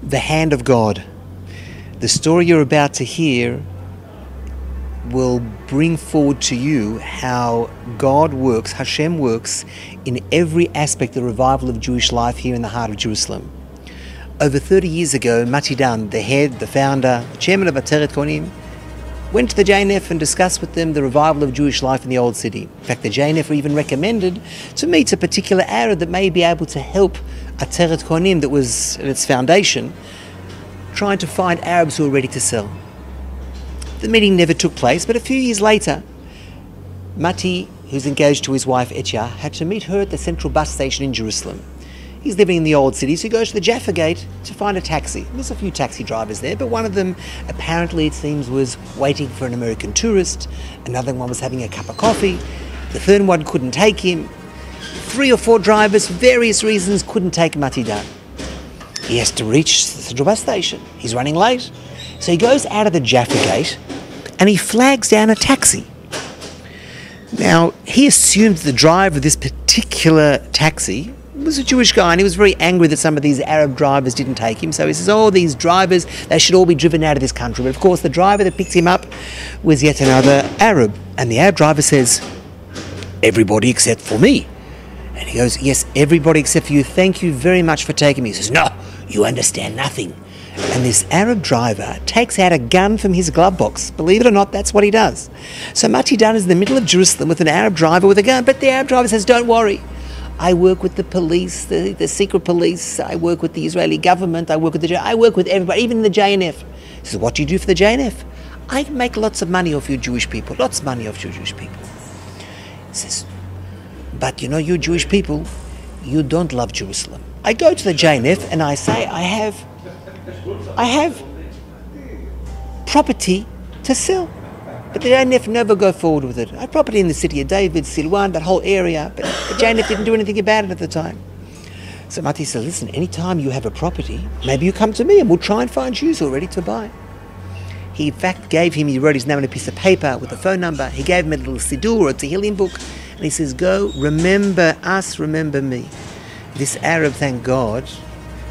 The hand of God. The story you're about to hear will bring forward to you how God works, Hashem works, in every aspect of the revival of Jewish life here in the heart of Jerusalem. Over 30 years ago, Mati Dan, the head, the founder, the chairman of Ateret Kohanim, went to the JNF and discussed with them the revival of Jewish life in the Old City. In fact, the JNF even recommended to meet a particular Arab that may be able to help Ateret Kohanim, that was at its foundation, trying to find Arabs who were ready to sell. The meeting never took place, but a few years later, Mati, who's engaged to his wife Etya, had to meet her at the central bus station in Jerusalem. He's living in the Old City, so he goes to the Jaffa Gate to find a taxi. There's a few taxi drivers there, but one of them, apparently it seems, was waiting for an American tourist. Another one was having a cup of coffee. The third one couldn't take him. 3 or 4 drivers, for various reasons, couldn't take Mati Dan. He has to reach the central bus station. He's running late. So he goes out of the Jaffa Gate and he flags down a taxi. Now, he assumed the driver of this particular taxi was a Jewish guy, and he was very angry that some of these Arab drivers didn't take him. So he says, oh, these drivers, they should all be driven out of this country. But of course, the driver that picked him up was yet another Arab. And the Arab driver says, everybody except for me. And he goes, yes, everybody except for you. Thank you very much for taking me. He says, no, you understand nothing. And this Arab driver takes out a gun from his glove box. Believe it or not, that's what he does. So Mati Dan is in the middle of Jerusalem with an Arab driver with a gun. But the Arab driver says, don't worry. I work with the police, the secret police. I work with the Israeli government. I work with everybody, even the JNF. He says, what do you do for the JNF? I make lots of money off you Jewish people. Lots of money off you Jewish people. He says, but you know, you Jewish people, you don't love Jerusalem. I go to the JNF and I say, I have property to sell. But the JNF never go forward with it. I have property in the city of David, Silwan, that whole area, but the JNF didn't do anything about it at the time. So Mati said, listen, anytime you have a property, maybe you come to me and we'll try and find Jews who are ready to buy. He in fact he wrote his name on a piece of paper with a phone number. He gave him a little Siddur, a Tehillim book, and he says, go, remember us, remember me. This Arab, thank God,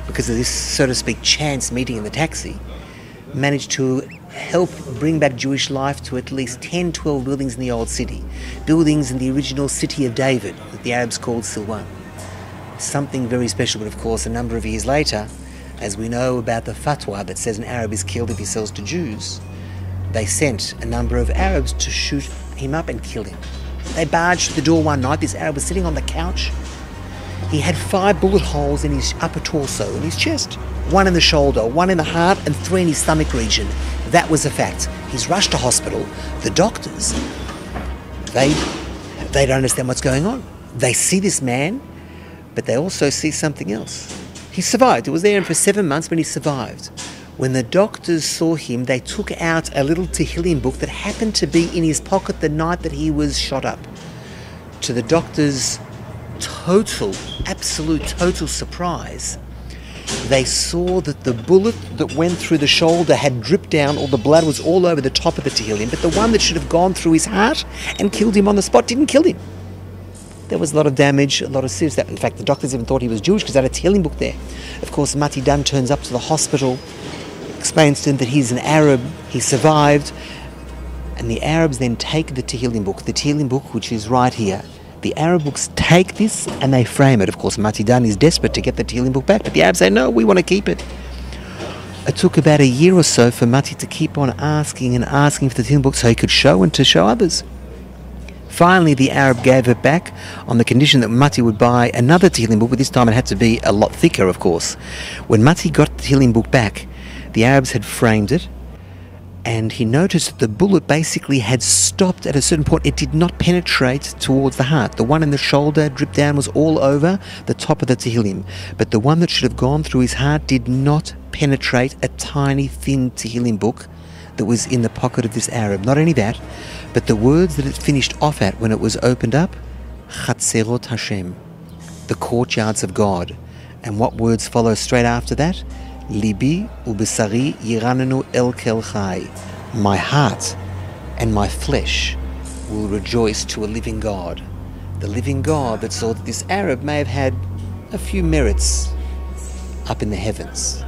because of this, so to speak, chance meeting in the taxi, managed to help bring back Jewish life to at least 10, 12 buildings in the Old City. Buildings in the original city of David, that the Arabs called Silwan. Something very special, but of course a number of years later, as we know about the fatwa that says an Arab is killed if he sells to Jews, they sent a number of Arabs to shoot him up and kill him. They barged through the door one night. This Arab was sitting on the couch. He had 5 bullet holes in his upper torso, in his chest. 1 in the shoulder, 1 in the heart, and 3 in his stomach region. That was a fact. He's rushed to hospital. The doctors, they don't understand what's going on. They see this man, but they also see something else. He survived. He was there for 7 months, but he survived. When the doctors saw him, they took out a little Tehillim book that happened to be in his pocket the night that he was shot up. To the doctors' absolute total surprise, they saw that the bullet that went through the shoulder had dripped down, or the blood was all over the top of the Tehillim, but the one that should have gone through his heart and killed him on the spot didn't kill him. There was a lot of damage, a lot of serious damage. In fact, the doctors even thought he was Jewish because they had a Tehillim book there. Of course, Mati Dan turns up to the hospital, explains to him that he's an Arab, he survived, and the Arabs then take the Tehillim book, which is right here. The Arab books take this and they frame it. Of course, Mati Dan is desperate to get the Tehillim book back, but the Arabs say, no, we want to keep it. It took about a year or so for Mati to keep on asking and asking for the Tehillim book so he could show and to show others. Finally, the Arab gave it back on the condition that Mati would buy another Tehillim book, but this time it had to be a lot thicker, of course. When Mati got the Tehillim book back, the Arabs had framed it, and he noticed that the bullet basically had stopped at a certain point. It did not penetrate towards the heart. The one in the shoulder dripped down was all over the top of the Tehillim. But the one that should have gone through his heart did not penetrate a tiny, thin Tehillim book that was in the pocket of this Arab. Not only that, but the words that it finished off at when it was opened up, Chatzerot Hashem, the courtyards of God. And what words follow straight after that? Libi ubesari yiranenu el kel chai. My heart and my flesh will rejoice to a living God. The living God that saw that this Arab may have had a few merits up in the heavens.